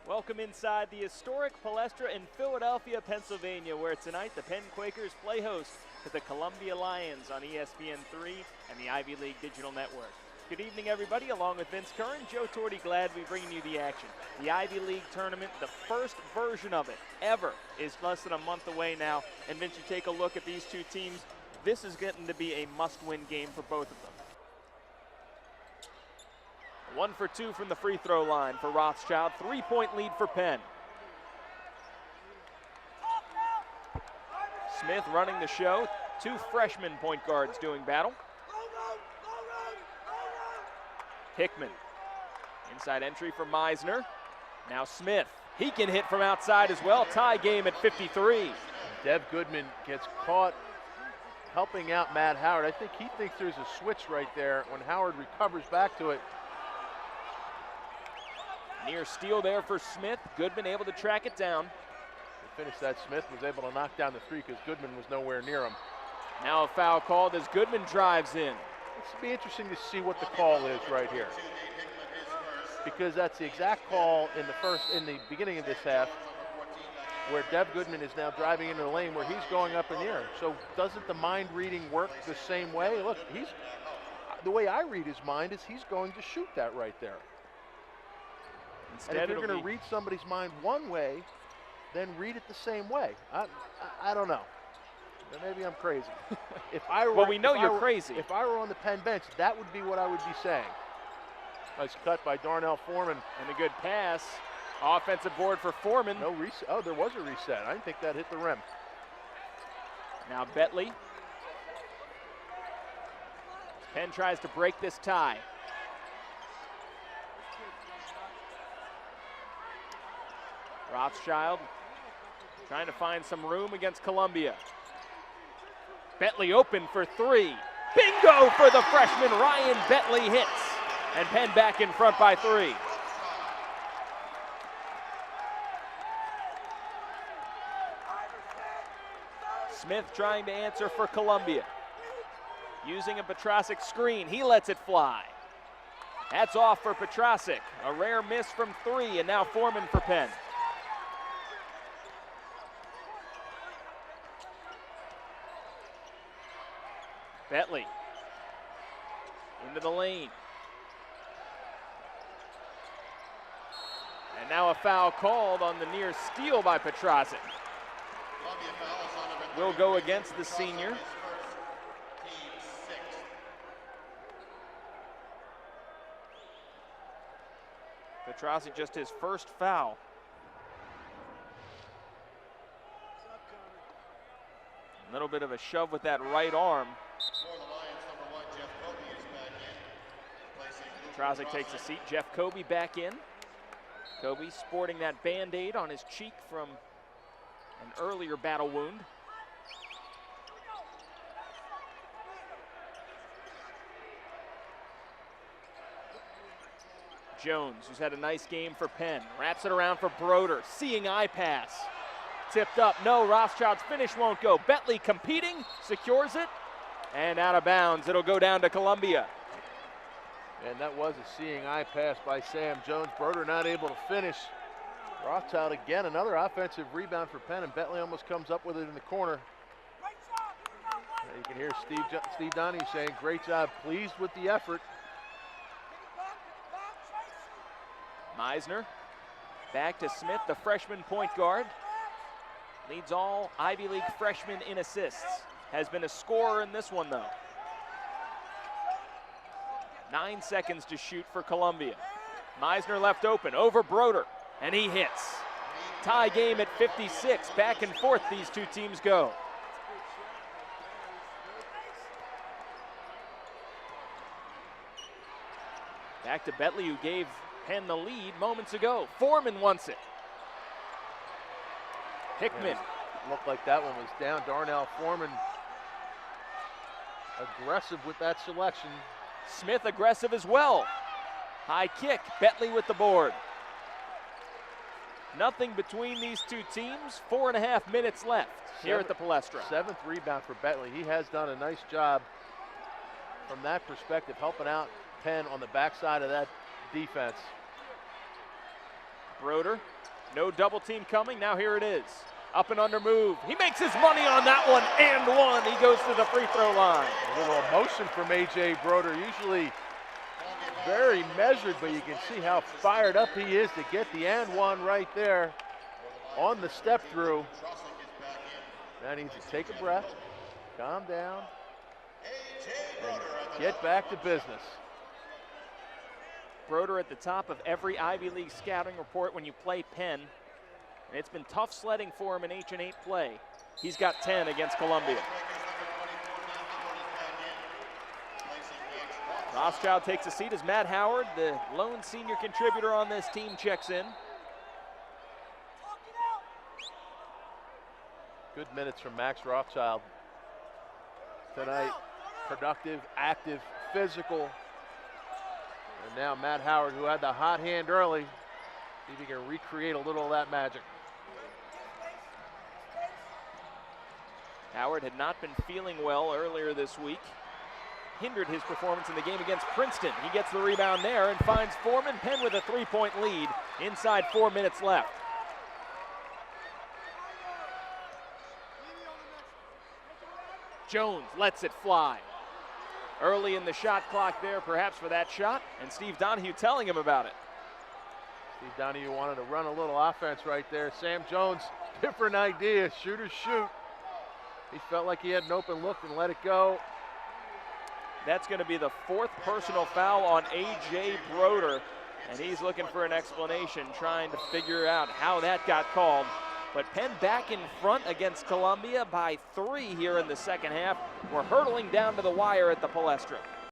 Welcome inside the historic Palestra in Philadelphia, Pennsylvania, where tonight the Penn Quakers play host to the Columbia Lions on ESPN3 and the Ivy League Digital Network. Good evening, everybody. Along with Vince Curran, Joe Tordy, glad to be bringing you the action. The Ivy League tournament, the first version of it ever, is less than a month away now. And Vince, you take a look at these two teams. This is getting to be a must-win game for both of them. 1 for 2 from the free throw line for Rothschild. 3-point lead for Penn. Smith running the show. 2 freshman point guards doing battle. Hickman. Inside entry for Meisner. Now Smith. He can hit from outside as well. Tie game at 53. Dev Goodman gets caught helping out Matt Howard. I think he thinks there's a switch right there when Howard recovers back to it. Near steal there for Smith. Goodman able to track it down. To finish that, Smith was able to knock down the three because Goodman was nowhere near him. Now a foul called as Goodman drives in. It's be interesting to see what the call is right here, because that's the exact call in the beginning of this half, where Dev Goodman is now driving into the lane where he's going up in the air. So doesn't the mind reading work the same way? Look, the way I read his mind is he's going to shoot that right there. Instead, and if you're going to read somebody's mind one way, then read it the same way. I don't know. Maybe I'm crazy. If I were, well, we know you're crazy. If I were on the Penn bench, that would be what I would be saying. Nice cut by Darnell Foreman. And a good pass. Offensive board for Foreman. No reset. Oh, there was a reset. I didn't think that hit the rim. Now Betley. Penn tries to break this tie. Rothschild trying to find some room against Columbia. Betley open for 3. Bingo for the freshman. Ryan Betley hits. And Penn back in front by 3. Smith trying to answer for Columbia. Using a Petrasic screen. He lets it fly. That's off for Petrasic. A rare miss from 3, and now Foreman for Penn. Betley into the lane. And now a foul called on the near steal by Petrasic. Will go against the senior. Petrasic just his first foul. A little bit of a shove with that right arm. Petrasic takes a seat. Jeff Kobe back in. Kobe sporting that Band-Aid on his cheek from an earlier battle wound. Jones, who's had a nice game for Penn, wraps it around for Broder. Seeing eye pass. Tipped up. No, Rothschild's finish won't go. Betley competing, secures it, and out of bounds. It'll go down to Columbia. And that was a seeing eye pass by Sam Jones. Broder not able to finish. Rothschild again, another offensive rebound for Penn, and Betley almost comes up with it in the corner. And you can hear Steve Donahue saying, great job, pleased with the effort. Meisner back to Smith, the freshman point guard. Leads all Ivy League freshmen in assists. Has been a scorer in this one, though. 9 seconds to shoot for Columbia. Meisner left open, over Broder, and he hits. Tie game at 56. Back and forth these two teams go. Back to Betley, who gave Penn the lead moments ago. Foreman wants it. Hickman. Looked like that one was down. Darnell Foreman aggressive with that selection. Smith aggressive as well. High kick, Betley with the board. Nothing between these two teams. 4.5 minutes left here at the Palestra. 7th rebound for Betley. He has done a nice job from that perspective, helping out Penn on the backside of that defense. Broder, no double team coming, now here it is. Up and under move. He makes his money on that one, and one. He goes to the free throw line. A little emotion from A.J. Broder, usually very measured, but you can see how fired up he is to get the and one right there on the step through. Now needs to take a breath, calm down, and get back to business. Broder at the top of every Ivy League scouting report when you play Penn. And it's been tough sledding for him in H&8 play. He's got 10 against Columbia. Rothschild takes a seat as Matt Howard, the lone senior contributor on this team, checks in. Good minutes from Max Rothschild tonight. Productive, active, physical. And now Matt Howard, who had the hot hand early, see if he can recreate a little of that magic. Howard had not been feeling well earlier this week. Hindered his performance in the game against Princeton. He gets the rebound there and finds Foreman. Penn with a 3-point lead inside 4 minutes left. Jones lets it fly. Early in the shot clock there, perhaps for that shot, and Steve Donahue telling him about it. Steve Donahue wanted to run a little offense right there. Sam Jones, different idea, shoot or shoot. He felt like he had an open look and let it go. That's going to be the 4th personal foul on A.J. Broder, and he's looking for an explanation, trying to figure out how that got called. But Penn back in front against Columbia by 3 here in the second half. We're hurtling down to the wire at the Palestra.